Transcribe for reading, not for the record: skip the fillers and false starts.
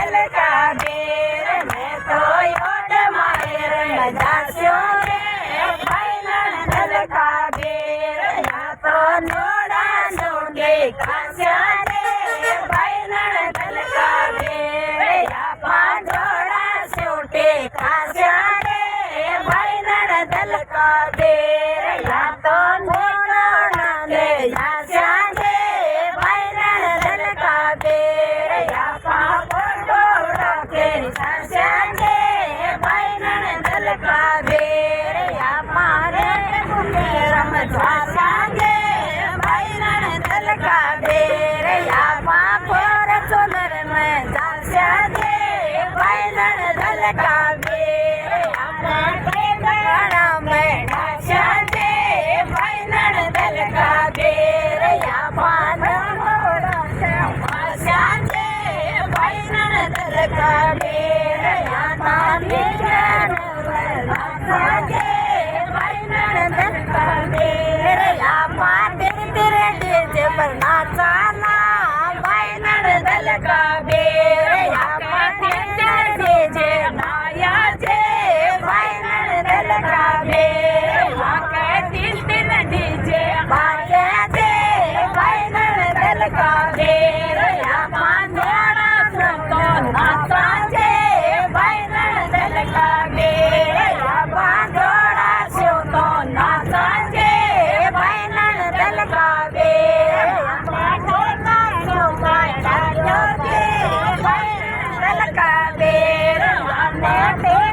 દલકા બેર મેં તો યોડ માયર જાસ્યો રે ભાઈલણ દલકા બેર યા તો નોડા નોડે કાસ્યા રે ભાઈલણ દલકા બેર યા પાંજોડા સોટે કાસ્યા રે ભાઈલણ દલકા બેર યા તો નોડા ને જાસ્યા રે ભાઈલણ દલકા બેર યા પાંજોડા કે કાસ્યા રે ભાઈલણ દલકા બેર યા મારે રમ જાસ્યા રે ભાઈલણ દલકા બેર યા પર સોનર में जास्या रे भाईलण दलका बेर યા ગણા में ढास्या रे भाईलण दलका बेर યા ढास्या रे भाईलण दलका बेर યા ढास्या रे भाईलण दलका बेर યા तेरे डीजे पर नाचाला भाईलण दलका बेर યા डीजे माया जे भाईलण दलका बेर યા तिल तिल डीजे बाजे जे भाईलण दलका बेर યા मांजोड़ा संतो नाचा जे भाईलण दलका बेर યા मांजोड़ा संतो नाचा जे भाईलण दलका बेर યા मांजोड़ा संतो नाचा जे भाईलण दलका बेर યા